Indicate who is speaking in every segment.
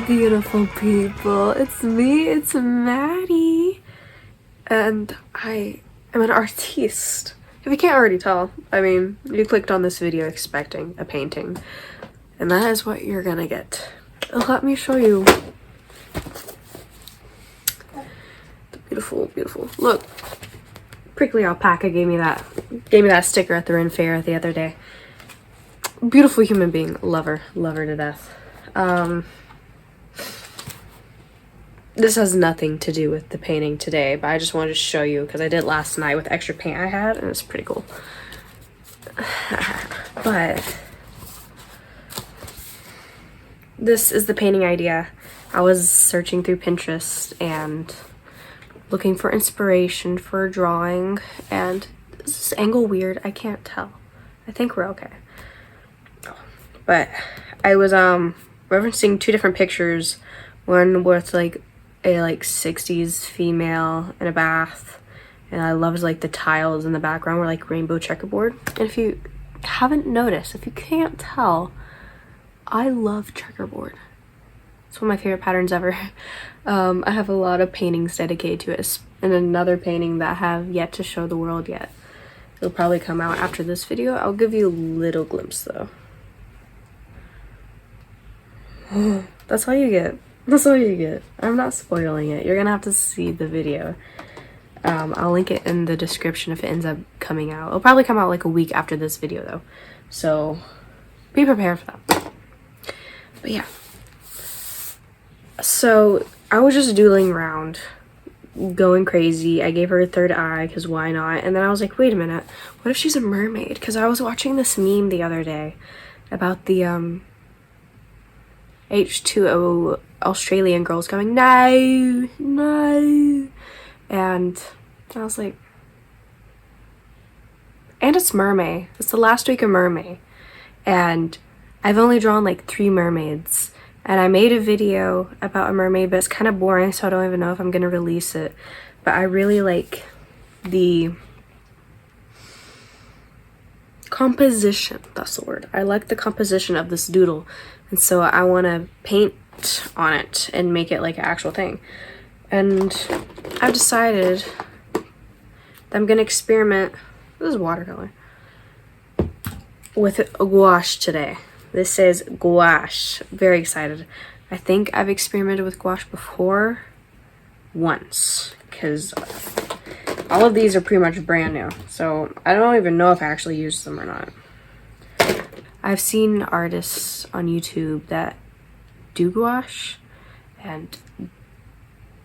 Speaker 1: beautiful people. It's me, it's Maddie. And I am an artiste. If you can't already tell, I mean, you clicked on this video expecting a painting. And that is what you're gonna get. Let me show you. The beautiful, beautiful. Look. Prickly Alpaca gave me that sticker at the Ren Fair the other day. Beautiful human being. Love her to death. This has nothing to do with the painting today, but I just wanted to show you because I did last night with extra paint I had, and it's pretty cool. But this is the painting idea. I was searching through Pinterest and looking for inspiration for a drawing, and is this angle weird? I can't tell. I think we're okay. But I was referencing two different pictures, one with like a 60s female in a bath, and I loved like the tiles in the background were like rainbow checkerboard. And if you haven't noticed, if you can't tell, I love checkerboard. It's one of my favorite patterns ever. I have a lot of paintings dedicated to it, and another painting that I have yet to show the world yet. It'll probably come out after this video. I'll give you a little glimpse though. That's all you get. That's all you get. I'm not spoiling it. You're gonna have to see the video. I'll link it in the description if it ends up coming out. It'll probably come out like a week after this video though. So be prepared for that. But yeah. So I was just doodling around, going crazy. I gave her a third eye because why not? And then I was like, wait a minute, what if she's a mermaid? Because I was watching this meme the other day about the H2O Australian girls going, no, no. And I was like, and it's mermay. It's the last week of mermay. And I've only drawn like 3 mermaids. And I made a video about a mermaid, but it's kind of boring, so I don't even know if I'm going to release it. But I really like the composition. That's the word. I like the composition of this doodle. And so I want to paint on it and make it like an actual thing. And I've decided that I'm going to experiment. This is watercolor. With a gouache today. This says gouache. Very excited. I think I've experimented with gouache before once, because all of these are pretty much brand new. So I don't even know if I actually used them or not. I've seen artists on YouTube that do gouache, and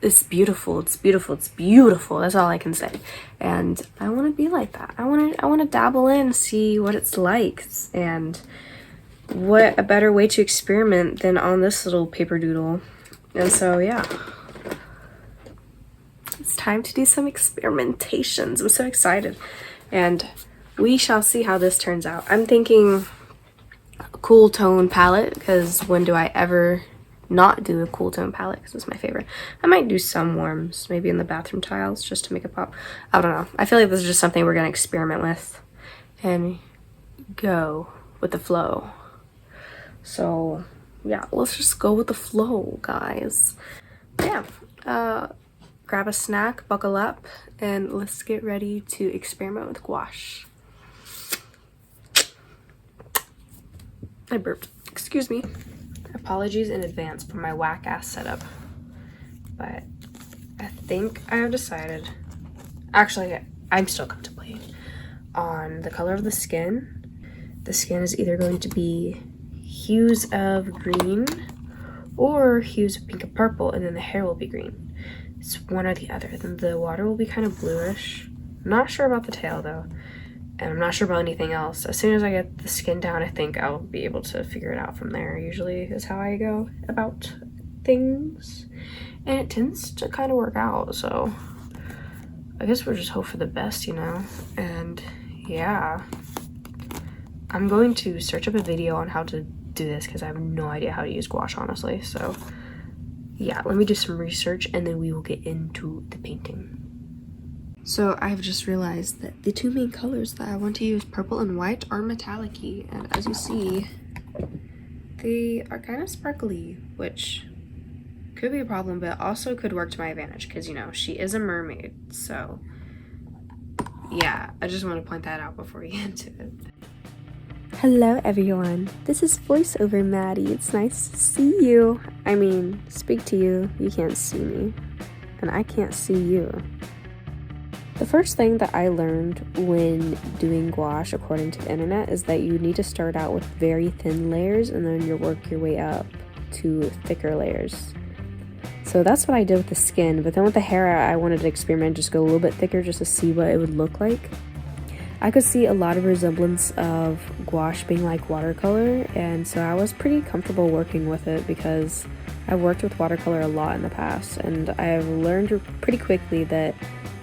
Speaker 1: it's beautiful. It's beautiful. It's beautiful. That's all I can say. And I want to be like that. I want to dabble in, see what it's like, and what a better way to experiment than on this little paper doodle. And so yeah, it's time to do some experimentations. I'm so excited, and we shall see how this turns out. I'm thinking a cool tone palette, because when do I ever not do a cool tone palette? Because it's my favorite. I might do some warms, maybe in the bathroom tiles, just to make it pop. I don't know. I feel like this is just something we're gonna experiment with and go with the flow. So yeah, let's just go with the flow, guys. Yeah, grab a snack, buckle up, and let's get ready to experiment with gouache. I burped. Excuse me. Apologies in advance for my whack-ass setup. But I think I have decided, actually, I'm still contemplating on the color of the skin. The skin is either going to be hues of green or hues of pink and purple, and then the hair will be green. It's one or the other. Then the water will be kind of bluish. I'm not sure about the tail though, and I'm not sure about anything else. As soon as I get the skin down, I think I'll be able to figure it out from there. Usually is how I go about things, and it tends to kind of work out. So I guess we'll just hope for the best, you know. And yeah, I'm going to search up a video on how to do this because I have no idea how to use gouache, honestly. So yeah, let me do some research and then we will get into the painting. So I've just realized that the 2 main colors that I want to use, purple and white, are metallic-y, and as you see, they are kind of sparkly, which could be a problem, but also could work to my advantage because, you know, she is a mermaid. So, yeah, I just want to point that out before we get into it.
Speaker 2: Hello everyone, this is voiceover Maddie. It's nice to see you. I mean, speak to you. You can't see me, and I can't see you. The first thing that I learned when doing gouache according to the internet is that you need to start out with very thin layers and then you work your way up to thicker layers. So that's what I did with the skin, but then with the hair I wanted to experiment, just go a little bit thicker just to see what it would look like. I could see a lot of resemblance of gouache being like watercolor, and so I was pretty comfortable working with it because I've worked with watercolor a lot in the past, and I've learned pretty quickly that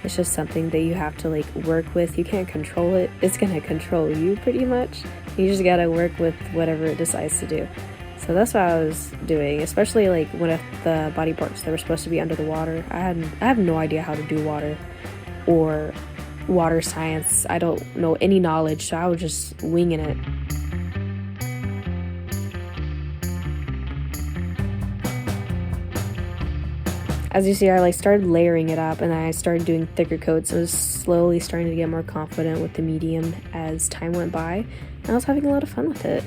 Speaker 2: it's just something that you have to like work with. You can't control it. It's gonna control you pretty much. You just gotta work with whatever it decides to do. So that's what I was doing, especially like with the body parts that were supposed to be under the water. I have no idea how to do water or water science. I don't know any knowledge, so I was just winging it. As you see, I like started layering it up and I started doing thicker coats. I was slowly starting to get more confident with the medium as time went by, and I was having a lot of fun with it.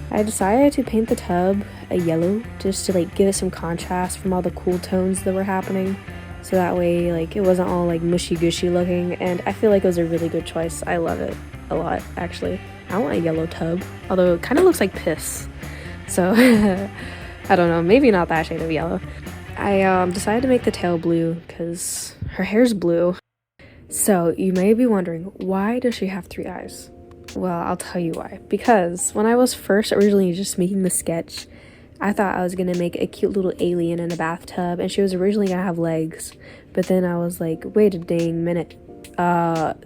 Speaker 2: I decided to paint the tub a yellow just to like give it some contrast from all the cool tones that were happening, so that way like it wasn't all like mushy gushy looking, and I feel like it was a really good choice. I love it a lot actually. I want a yellow tub, although it kind of looks like piss, so I don't know, maybe not that shade of yellow. I decided to make the tail blue because her hair's blue. So you may be wondering, why does she have 3 eyes? Well, I'll tell you why. Because when I was first originally just making the sketch, I thought I was going to make a cute little alien in a bathtub, and she was originally going to have legs. But then I was like, wait a dang minute.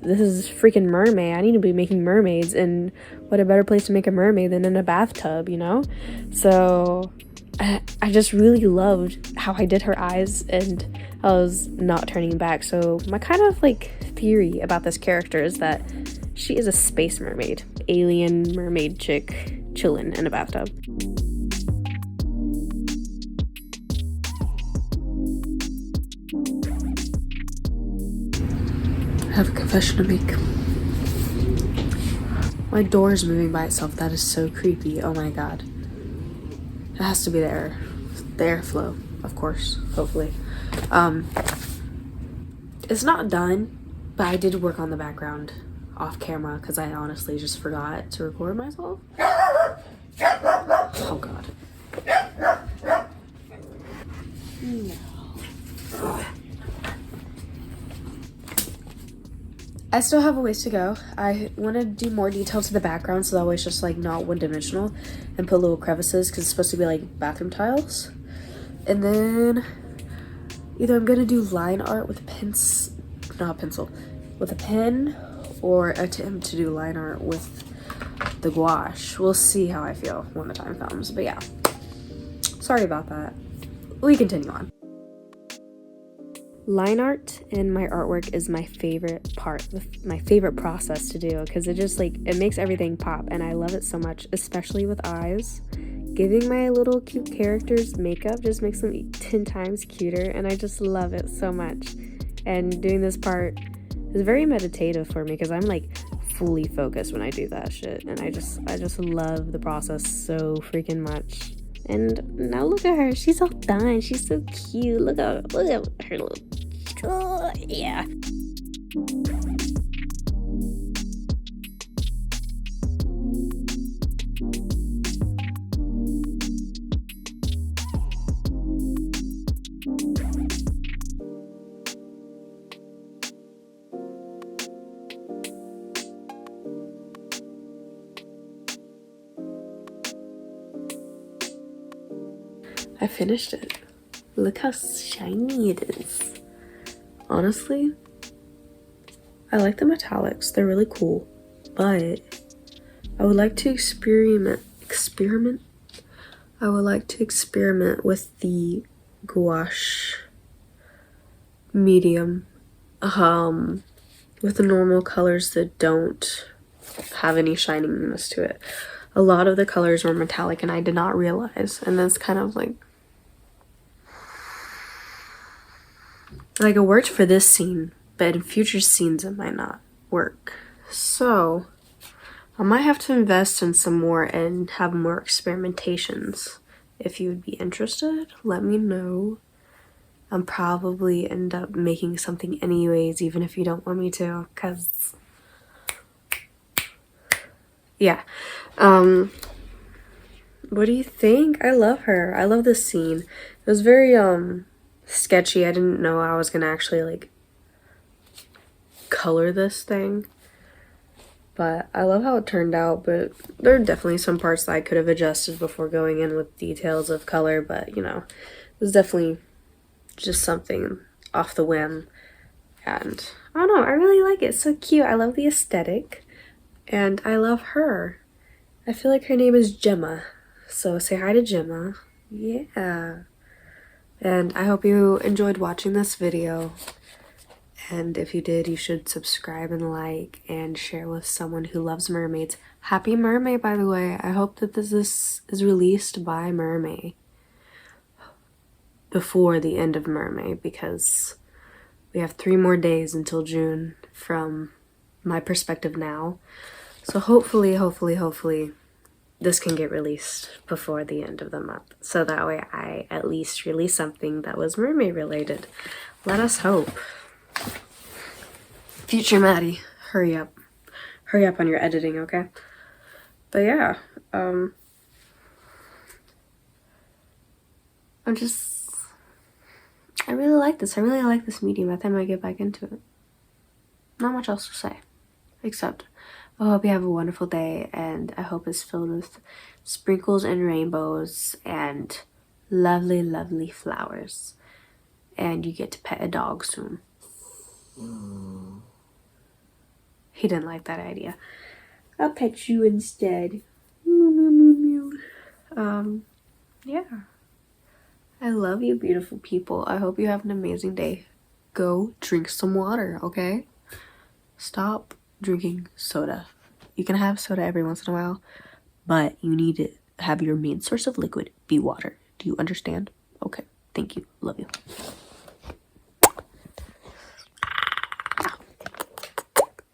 Speaker 2: This is freaking mermaid. I need to be making mermaids, and what a better place to make a mermaid than in a bathtub, you know? So I just really loved how I did her eyes, and I was not turning back. So my kind of like theory about this character is that she is a space mermaid, alien mermaid chick chilling in a bathtub. I have a confession to make. My door is moving by itself. That is so creepy. Oh my god. It has to be the airflow, of course, hopefully. It's not done, but I did work on the background off camera because I honestly just forgot to record myself. Oh god. No. I still have a ways to go. I want to do more detail to the background so that way it's just like not one-dimensional, and put little crevices because it's supposed to be like bathroom tiles. And then either I'm gonna do line art with with a pen, or attempt to do line art with the gouache. We'll see how I feel when the time comes, but yeah, sorry about that. We continue on. Line art in my artwork is my favorite part, my favorite process to do, because it just like, it makes everything pop, and I love it so much, especially with eyes. Giving my little cute characters makeup just makes them 10 times cuter, and I just love it so much. And doing this part is very meditative for me because I'm like fully focused when I do that shit, and I just love the process so freaking much. And now look at her, she's all done, she's so cute. Look at her little, oh, yeah. I finished it. Look how shiny it is. Honestly, I like the metallics. They're really cool. But I would like to experiment. I would like to experiment with the gouache medium with the normal colors that don't have any shininess to it. A lot of the colors were metallic and I did not realize, and that's kind of like it worked for this scene, but in future scenes it might not work. So I might have to invest in some more and have more experimentations. If you would be interested, let me know. I'll probably end up making something anyways, even if you don't want me to, because yeah. What do you think? I love her. I love this scene. It was very sketchy. I didn't know I was gonna actually like color this thing, but I love how it turned out. But there are definitely some parts that I could have adjusted before going in with details of color, but you know, it was definitely just something off the whim. And I don't know, I really like it. It's so cute. I love the aesthetic and I love her. I feel like her name is Gemma, so say hi to Gemma. Yeah. And I hope you enjoyed watching this video, and if you did, you should subscribe and like and share with someone who loves mermaids. Happy Mermay, by the way. I hope that this is released by Mermay before the end of Mermay, because we have 3 more days until June from my perspective now. So hopefully this can get released before the end of the month, so that way I at least release something that was mermaid related. Let us hope. Future Maddie, hurry up on your editing, okay? But yeah, I really like this. I really like this medium. I think I might get back into it. Not much else to say, except I hope you have a wonderful day, and I hope it's filled with sprinkles and rainbows and lovely, lovely flowers. And you get to pet a dog soon. He didn't like that idea. I'll pet you instead. Yeah. I love you, beautiful people. I hope you have an amazing day. Go drink some water, okay? Stop drinking soda. You can have soda every once in a while, but you need to have your main source of liquid be water. Do you understand? Okay. Thank you. Love you.